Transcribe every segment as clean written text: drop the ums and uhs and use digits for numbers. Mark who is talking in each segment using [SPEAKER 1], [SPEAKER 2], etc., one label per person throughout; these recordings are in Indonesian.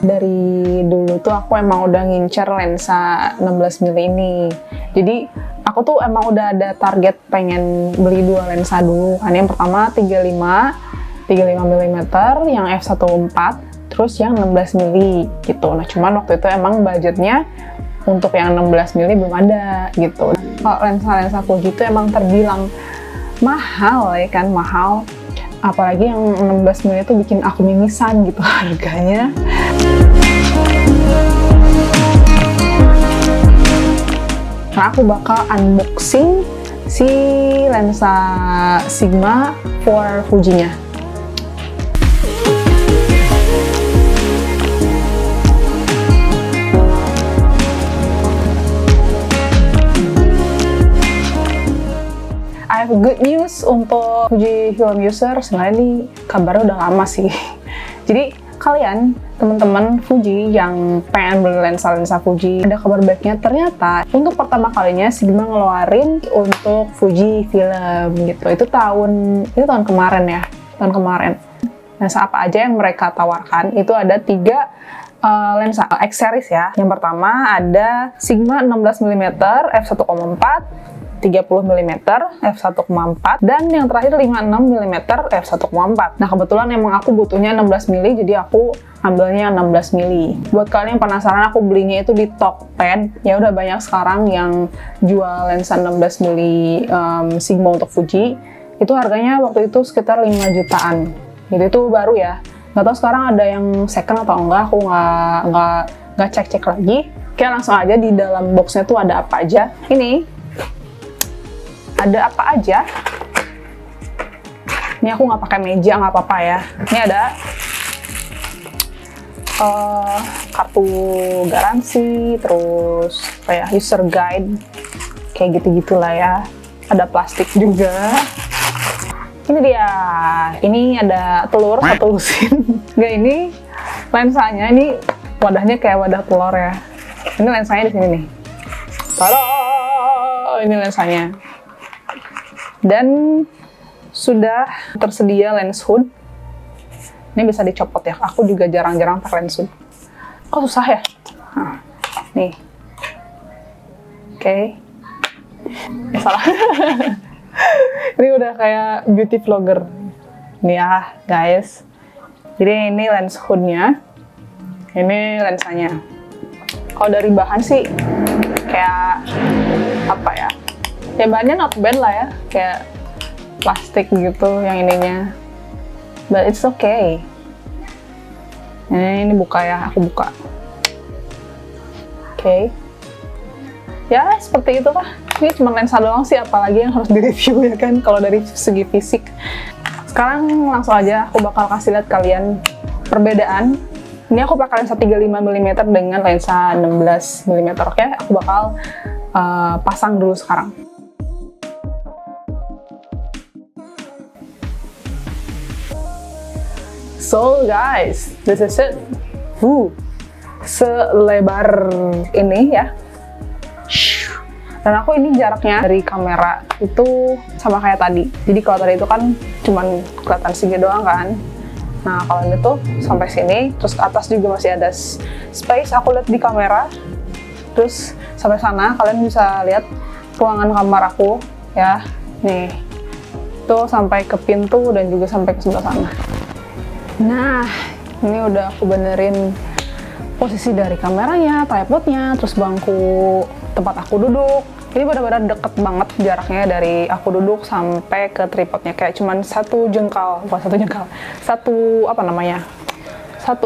[SPEAKER 1] Dari dulu tuh aku emang udah ngincer lensa 16 mm ini. Jadi aku tuh emang udah ada target pengen beli 2 lensa dulu. Kan yang pertama 35 mm yang f1.4, terus yang 16 mm gitu. Nah cuman waktu itu emang budgetnya untuk yang 16 mm belum ada gitu. Kalau lensa-lensa Fuji itu emang terbilang mahal ya kan, mahal. Apalagi yang 16 mm itu bikin aku mimisan gitu harganya. Nah, aku bakal unboxing si lensa Sigma for Fuji-nya. I have good news untuk Fuji film user. Sebenarnya ini kabarnya udah lama sih. Jadi kalian, teman-teman Fuji yang pengen beli lensa-lensa Fuji, ada kabar baiknya. Ternyata untuk pertama kalinya Sigma ngeluarin untuk Fuji film gitu. Itu tahun kemarin ya, tahun kemarin. Lensa apa aja yang mereka tawarkan? Itu ada 3 lensa X series ya. Yang pertama ada Sigma 16 mm f1.4, 30 mm f1.4, dan yang terakhir 56 mm f1.4. Nah kebetulan emang aku butuhnya 16 mm, jadi aku ambilnya 16 mm. Buat kalian yang penasaran, aku belinya itu di Tokped. Ya udah banyak sekarang yang jual lensa 16 mm Sigma untuk Fuji. Itu harganya waktu itu sekitar 5 jutaan. Jadi itu baru ya. Nggak tahu sekarang ada yang second atau enggak, aku nggak cek lagi. Oke, langsung aja di dalam boxnya tuh ada apa aja. Ini ada apa aja. Ini aku nggak pakai meja, nggak apa-apa ya. Ini ada kartu garansi, terus apa ya, user guide, kayak gitu-gitulah ya. Ada plastik juga. Ini dia. Ini ada telur 1 lusin. Nggak, ini lensanya. Ini wadahnya kayak wadah telur ya. Ini lensanya di sini nih. Tada! Ini lensanya. Dan sudah tersedia lens hood. Ini bisa dicopot ya. Aku juga jarang-jarang pakai lens hood. Kok susah ya? Nah, nih. Oke. Salah. Ini udah kayak beauty vlogger. Nih ya, guys. Jadi ini lens hoodnya. Ini lensanya. Kalau dari bahan sih kayak apa ya? Ya bahannya not bad lah ya, kayak plastik gitu yang ininya, but it's okay. Ini buka ya, aku buka. Oke. Ya seperti itu lah. Ini cuma lensa doang sih, apalagi yang harus direview ya kan, kalau dari segi fisik. Sekarang langsung aja aku bakal kasih lihat kalian perbedaan. Ini aku pakai lensa 35 mm dengan lensa 16 mm. Oke, aku bakal pasang dulu sekarang. So guys, this is it. Selebar ini ya. Dan aku ini jaraknya dari kamera itu sama kayak tadi. Jadi kalau tadi itu kan cuman kelihatan segini doang kan. Nah kalau ini tuh sampai sini, terus ke atas juga masih ada space. Aku lihat di kamera, terus sampai sana kalian bisa lihat ruangan kamar aku ya. Nih, tuh sampai ke pintu dan juga sampai ke sebelah sana. Nah, ini udah aku benerin posisi dari kameranya, tripodnya, terus bangku tempat aku duduk. Ini benar-benar deket banget jaraknya dari aku duduk sampai ke tripodnya. Kayak cuman 1 jengkal, bukan 1 jengkal, satu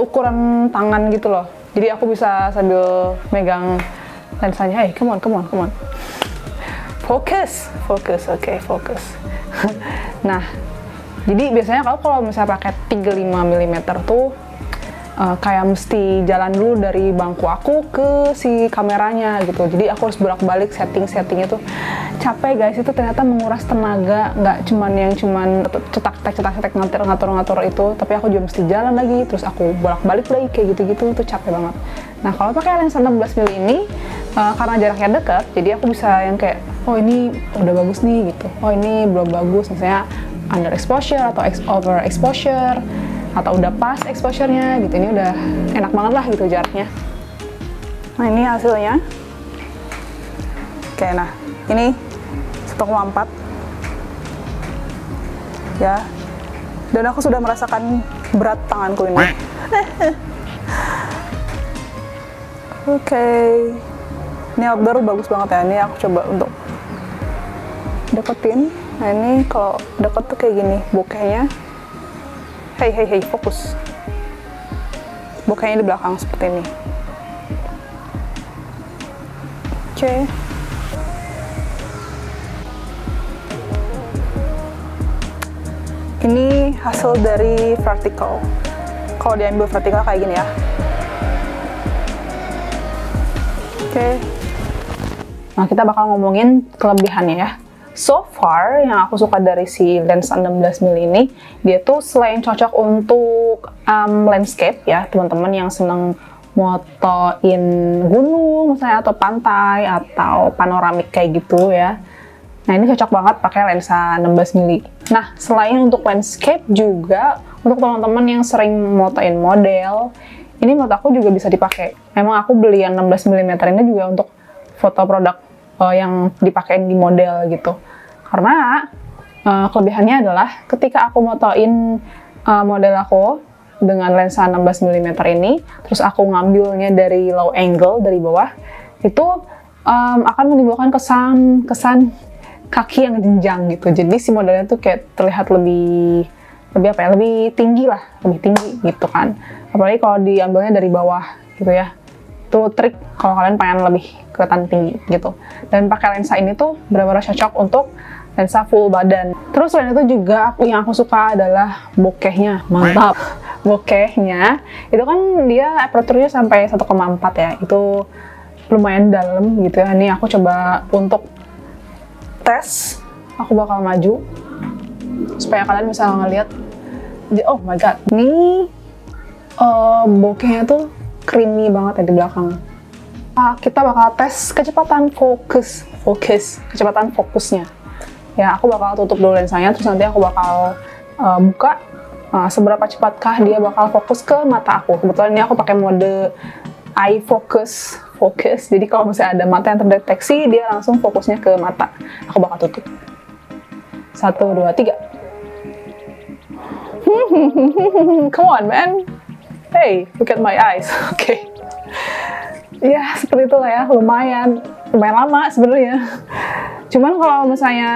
[SPEAKER 1] ukuran tangan gitu loh. Jadi aku bisa sambil megang lensanya. Hey, come on. Fokus, oke, fokus. Nah, jadi biasanya kalau misalnya pakai 35 mm tuh kayak mesti jalan dulu dari bangku aku ke si kameranya gitu. Jadi aku harus bolak-balik settingnya tuh capek guys. Itu ternyata menguras tenaga, nggak cuman cetak-cetak ngatur-ngatur itu, tapi aku juga mesti jalan lagi, terus aku bolak-balik lagi kayak gitu-gitu, tuh capek banget. Nah kalau pakai lensa 16 mm ini karena jaraknya dekat, jadi aku bisa yang kayak, oh ini udah bagus nih gitu, oh ini belum bagus, misalnya under exposure atau over exposure. atau udah pas exposure-nya gitu. Ini udah enak banget lah gitu jaraknya. Nah ini hasilnya. Oke, nah ini 1,4 ya, dan aku sudah merasakan berat tanganku ini. Oke, ini outdoor bagus banget ya. Ini aku coba untuk deketin. Nah ini kalau deket tuh kayak gini bokehnya. Hey, fokus. Bokehnya di belakang seperti ini. Oke. Ini hasil dari vertical. Kalau diambil vertical kayak gini ya. Oke. Nah, kita bakal ngomongin kelebihannya ya. So far, yang aku suka dari si lensa 16mm ini, dia tuh selain cocok untuk landscape ya, teman-teman yang seneng motoin gunung misalnya, atau pantai, atau panoramik kayak gitu ya. Nah, ini cocok banget pakai lensa 16mm. Nah, selain untuk landscape juga, untuk teman-teman yang sering motoin model, ini menurut aku juga bisa dipakai. Memang aku beli yang 16mm ini juga untuk foto produk yang dipakai di model gitu. Karena kelebihannya adalah ketika aku motoin model aku dengan lensa 16mm ini, terus aku ngambilnya dari low angle, dari bawah, itu akan menimbulkan kesan kaki yang jenjang gitu. Jadi si modelnya tuh kayak terlihat lebih apa ya, lebih tinggi lah, lebih tinggi gitu kan. Apalagi kalau diambilnya dari bawah gitu ya. Itu trik kalau kalian pengen lebih kelihatan tinggi gitu. Dan pakai lensa ini tuh benar-benar cocok untuk lensa full badan. Terus selain itu juga yang aku suka adalah bokehnya. Mantap. Bokehnya itu kan dia aperture-nya sampai 1,4 ya. Itu lumayan dalam gitu ya. Ini aku coba untuk tes, aku bakal maju supaya kalian bisa ngeliat. Oh my god, ini bokehnya tuh creamy banget ya di belakang. Kita bakal tes kecepatan kecepatan fokusnya ya. Aku bakal tutup dulu lensanya, terus nanti aku bakal buka seberapa cepatkah dia bakal fokus ke mata aku. Kebetulan ini aku pakai mode eye focus. Jadi kalau misalnya ada mata yang terdeteksi, dia langsung fokusnya ke mata. Aku bakal tutup. 1, 2, 3. Come on, man. Hey, look at my eyes. Oke. Ya, seperti itulah ya. Lumayan lama sebenarnya. Cuman kalau misalnya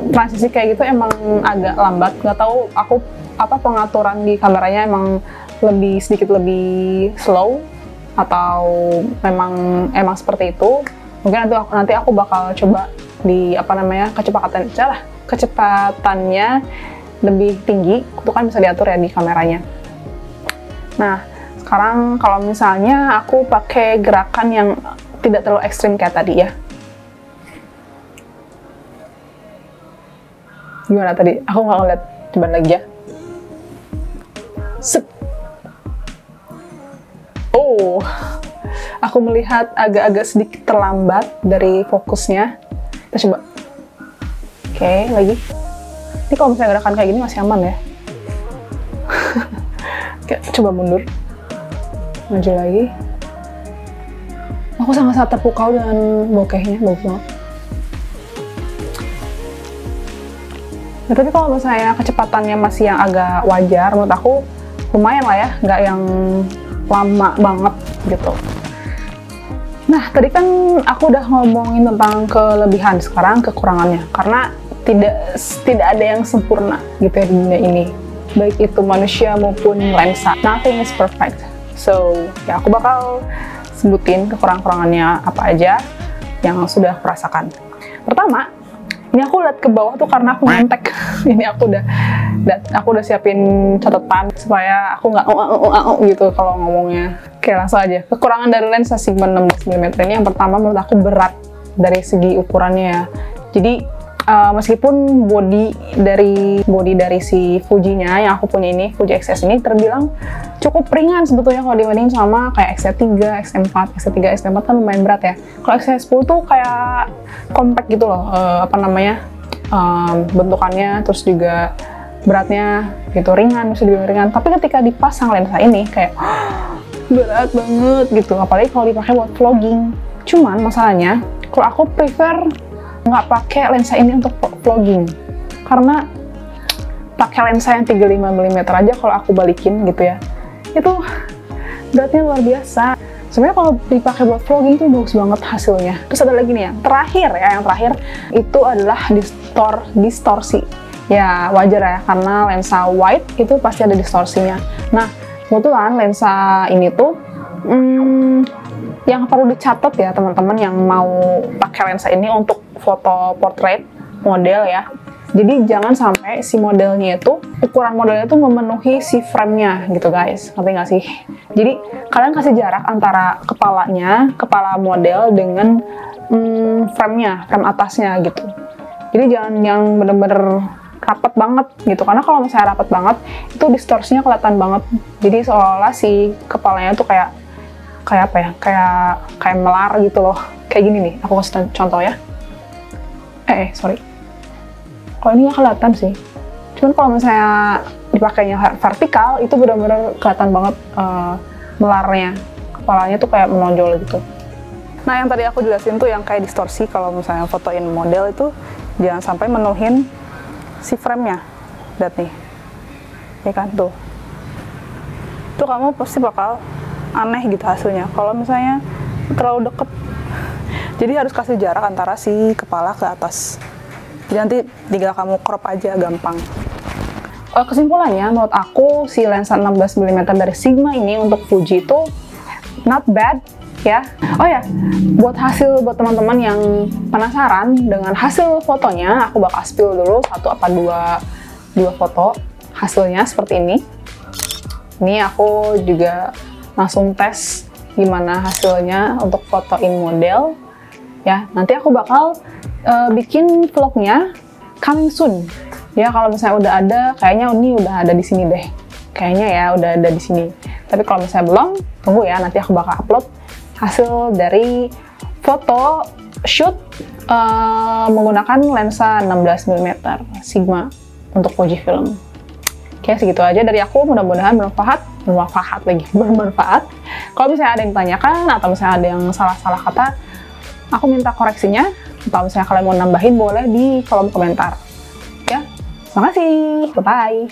[SPEAKER 1] transisi kayak gitu emang agak lambat. Nggak tahu aku apa pengaturan di kameranya emang sedikit lebih slow, atau memang seperti itu. Mungkin nanti aku bakal coba di kecepatannya lebih tinggi, itu kan bisa diatur ya di kameranya. Nah, sekarang kalau misalnya aku pakai gerakan yang tidak terlalu ekstrim kayak tadi ya. Gimana tadi? Aku nggak ngeliat, coba lagi ya. Sep. Oh, aku melihat agak-agak sedikit terlambat dari fokusnya. Kita coba. Oke, lagi. Ini kalau misalnya gerakan kayak gini masih aman ya. Oke, coba mundur. Maju lagi. Aku sangat terpukau dengan bokehnya, bagus banget. Nah, tapi kalau misalnya kecepatannya masih yang agak wajar, menurut aku lumayan lah ya, nggak yang lama banget gitu. Nah, tadi kan aku udah ngomongin tentang kelebihan, sekarang kekurangannya. Karena tidak ada yang sempurna gitu ya di dunia ini. Baik itu manusia maupun lensa. Nothing is perfect. So, ya aku bakal sebutin kekurangan-kekurangannya apa aja yang sudah aku rasakan. Pertama, ini aku lihat ke bawah tuh karena aku ngentek. Ini aku udah siapin catatan supaya aku nggak gitu kalau ngomongnya. Oke, langsung aja. Kekurangan dari lensa Sigma 16mm ini yang pertama menurut aku berat dari segi ukurannya ya. Jadi meskipun body dari si Fuji-nya yang aku punya ini, Fuji X-S ini terbilang cukup ringan sebetulnya kalau dibandingin sama kayak X-3, X-4, X-3, X-4 kan lumayan berat ya. Kalau X-10 tuh kayak compact gitu loh, bentukannya, terus juga beratnya gitu ringan, bisa dibilang ringan. Tapi ketika dipasang lensa ini kayak berat banget gitu, apalagi kalau dipakai buat vlogging. Cuman masalahnya kalau aku prefer nggak pakai lensa ini untuk vlogging, karena pakai lensa yang 35 mm aja kalau aku balikin gitu ya, itu beratnya luar biasa. Sebenarnya kalau dipakai buat vlogging itu bagus banget hasilnya. Terus ada lagi nih yang terakhir itu adalah distorsi. Ya wajar ya, karena lensa wide itu pasti ada distorsinya. Nah kebetulan lensa ini tuh yang perlu dicatat ya teman-teman yang mau pakai lensa ini untuk foto portrait model ya. Jadi jangan sampai si modelnya itu, ukuran modelnya itu memenuhi si frame-nya gitu guys, ngerti nggak sih? Jadi kalian kasih jarak antara kepala model dengan frame-nya, frame atasnya gitu. Jadi jangan yang bener-bener rapat banget gitu, karena kalau misalnya rapat banget itu distorsinya kelihatan banget. Jadi seolah-olah si kepalanya tuh kayak apa ya? Kayak melar gitu loh. Kayak gini nih, aku kasih contoh ya. Sorry. Kalau ini nggak kelihatan sih. Cuman kalau misalnya dipakainya vertikal, itu benar-benar kelihatan banget melarnya. Kepalanya tuh kayak menonjol gitu. Nah, yang tadi aku jelasin tuh yang kayak distorsi, kalau misalnya fotoin model itu jangan sampai menuhin si frame-nya. Lihat nih. Ya kan, tuh. Tuh kamu pasti bakal aneh gitu hasilnya. Kalau misalnya terlalu deket. Jadi harus kasih jarak antara si kepala ke atas. Jadi nanti tinggal kamu crop aja, gampang. Kesimpulannya, menurut aku si lensa 16 mm dari Sigma ini untuk Fuji itu not bad ya. Oh ya, buat teman-teman yang penasaran dengan hasil fotonya, aku bakal spill dulu satu apa dua foto hasilnya seperti ini. Ini aku juga langsung tes gimana hasilnya untuk fotoin model. Ya, nanti aku bakal bikin vlognya coming soon. Ya, kalau misalnya udah ada, kayaknya ini udah ada di sini deh. Kayaknya ya udah ada di sini. Tapi kalau misalnya belum, tunggu ya, nanti aku bakal upload hasil dari foto shoot menggunakan lensa 16 mm Sigma untuk Fujifilm. Oke, segitu aja dari aku. Mudah-mudahan bermanfaat Kalau misalnya ada yang ditanyakan atau misalnya ada yang salah-salah kata, aku minta koreksinya. Atau misalnya kalian mau nambahin, boleh di kolom komentar. Ya, terima kasih. Bye-bye.